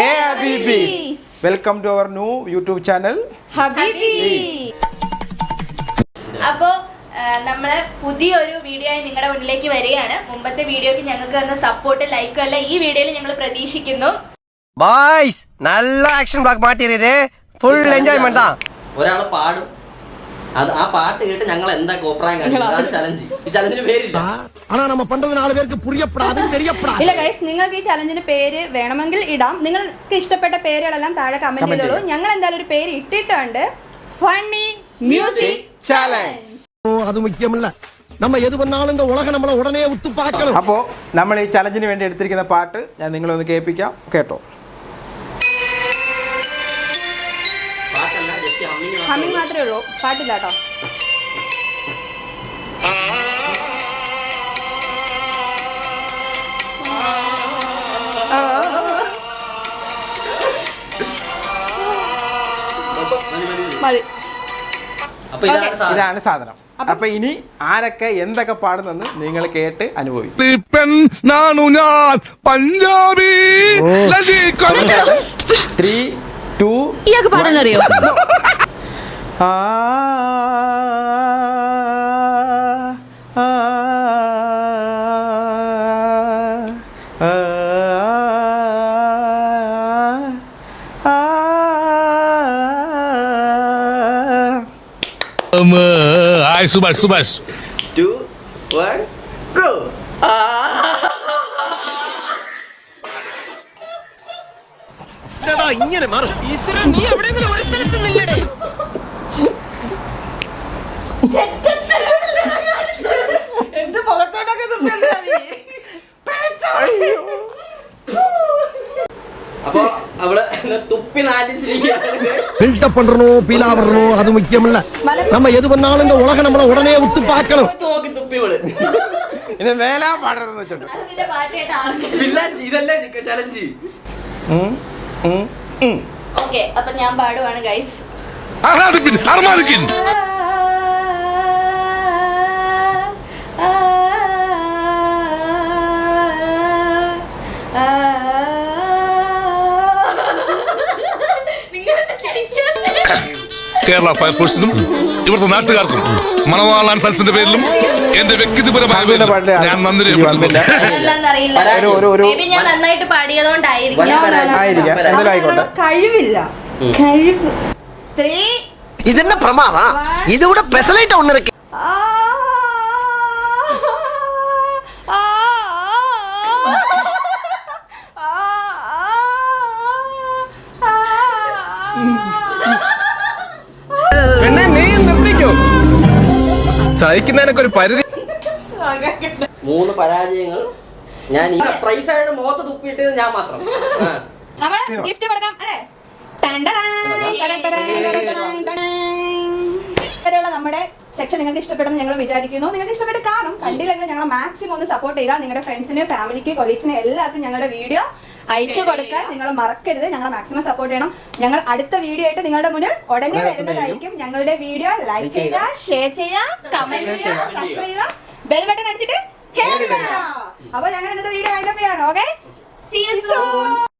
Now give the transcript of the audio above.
Hey Habibis! Welcome to our new YouTube channel. Habibi! അപ്പോൾ നമ്മൾ പുതിയൊരു വീഡിയോ ആയി നിങ്ങളുടെ മുന്നിലേക്ക് വരികയാണ്. മുമ്പത്തെ വീഡിയോക്ക് ഞങ്ങൾക്ക് തന്ന സപ്പോർട്ട് ലൈക്കും എല്ലാം ഈ വീഡിയോയിൽ ഞങ്ങൾ പ്രതീക്ഷിക്കുന്നു. ബോയ്സ് നല്ല ആക്ഷൻ ബ്ലോക്ക് മാറ്റിയത് ഫുൾ എൻജോയ്മെന്റ് தான். ഒരാൾ പാടും, അത് ആ പാട്ട് കേട്ട് ഞങ്ങൾ എന്താ കോപ്രായം കാണിക്കുന്നത്. ചലഞ്ച്. ഈ ചലഞ്ചിന് പേരില്ല. ആனா நம்ம பண்றது நாலு பேருக்கு புரியப்படாது தெரியப்படாது. ഇല്ല ഗൈസ്, നിങ്ങൾക്ക് ഈ ചലഞ്ചിന് പേര് വേണമെങ്കിൽ ഇടാം. നിങ്ങൾക്ക് ഇഷ്ടപ്പെട്ട പേരുകളെല്ലാം താഴെ കമന്റ് ചെയ്തോളൂ. ഞങ്ങൾ എന്തായാലും ഒരു പേര് ഇട്ടിട്ടുണ്ട്, ഫണ്ണി മ്യൂസിക് ചാലഞ്ച്. அது முக்கியம் இல்ல, நம்ம எது பண்ணாலும் இந்த உலகம் நம்மள உடனே உத்து பார்க்கணும். അപ്പോൾ നമ്മൾ ഈ ചലഞ്ചിന് വേണ്ടി എടുത്തിരിക്കുന്ന പാട്ട് ഞാൻ നിങ്ങളെ ഒന്ന് കേൾപ്പിക്കാം, കേട്ടോ. ഹമ്മിങ് മാത്രമേ ഉള്ളൂ, പാട്ടില്ല കേട്ടോ. മതി. ഇതാണ് സാധനം. അപ്പൊ ഇനി ആരൊക്കെ എന്തൊക്കെ പാടുന്നെന്ന് നിങ്ങൾ കേട്ട് അനുഭവിക്കും. 3, 2 ഇയാൾക്ക് പാടാനറിയോ? Hai Subas. 2, 1, go. ഇങ്ങനെ മാറും. നീ എവിടെയെങ്കിലും ഒരു സ്ഥലത്ത് നില്ലടേ. എന്റെ പുറത്തോട്ടൊക്കെ അപ്പൊ അവള് തുപ്പി നാലിച്ചിരിക്കുകയാണ്. பில்டப் பண்றணும், பீலா வரணும், அது முக்கியம் இல்ல. நம்ம எது பண்ணாலும் இந்த உலகம் நம்மள உடனே உத்து பார்க்கணும். നോക്കി തുപ്പി ഇവള്. ഇത് വേലാ പാടരുതെന്ന് വെച്ചിട്ടുണ്ട്. അതിന്റെ പാട്ട് കേട്ട് ആർക്കും ഇതല്ലേ ചലഞ്ച്. ഓക്കെ, അപ്പൊ ഞാൻ പാടുവാണ് ഗൈസ്. Armadikin. കേരള ഫയർഫോഴ്സിനും ഇവിടുത്തെ നാട്ടുകാർക്കും മണവാളാൻ സൽസിന്റെ പേരിലും എന്റെ വ്യക്തിപരമായ ഞാൻ നന്ദി രേഖപ്പെടുത്തുന്നു. എന്താന്നറിയില്ല, ഞാൻ നന്നായിട്ട് പാടിയതുകൊണ്ടായിരിക്കും. കഴിവില്ല. കഴിവ്. 3 ഇതെന്നെ പ്രമാദാ. ഇതിവിടെ പെസലൈറ്റ് ഒന്ന് ഇറക്കി. പെണ്ണെ നീ നിർത്തിക്കോ, സഹിക്കുന്നതിനൊക്കെ ഒരു പരിധി. 3 പരാജയങ്ങൾ. ഞാൻ ഈ പ്രൈസ് ആയിട്ട് മുഖത്ത് തുപ്പിയിട്ട് ഞാൻ മാത്രം. ഗിഫ്റ്റ് കൊടുക്കാം അല്ലേ? വരെയുള്ള നമ്മുടെ സെക്ഷൻ നിങ്ങൾക്ക് ഇഷ്ടപ്പെടുന്നു ഞങ്ങൾ വിചാരിക്കുന്നു. നിങ്ങൾക്ക് ഇഷ്ടപ്പെട്ട് കാണും. കണ്ടില്ലെങ്കിൽ ഞങ്ങൾ മാക്സിമം ഒന്ന് സപ്പോർട്ട് ചെയ്യുക. നിങ്ങളുടെ ഫ്രണ്ട്സിന്, ഫാമിലിക്ക്, കൊളീഗ്സിന് എല്ലാവർക്കും ഞങ്ങളുടെ വീഡിയോ അയച്ചു കൊടുക്കാൻ നിങ്ങൾ മറക്കരുത്. ഞങ്ങളെ മാക്സിമം സപ്പോർട്ട് ചെയ്യണം. ഞങ്ങൾ അടുത്ത വീഡിയോ ആയിട്ട് നിങ്ങളുടെ മുന്നിൽ ഉടനെ വരുന്നതായിരിക്കും. ഞങ്ങളുടെ വീഡിയോ ലൈക്ക് ചെയ്യുക, ഷെയർ ചെയ്യുക, കമന്റ് ചെയ്യുക, സബ്സ്ക്രൈബ് ചെയ്യുക, ബെൽ ബട്ടൺ അടിച്ചിട്ട് കേൾക്കുക. അപ്പൊ ഞങ്ങൾ ഇന്നത്തെ വീഡിയോ വൈൻഡപ്പ് ചെയ്യാണ്. Okay, See you soon.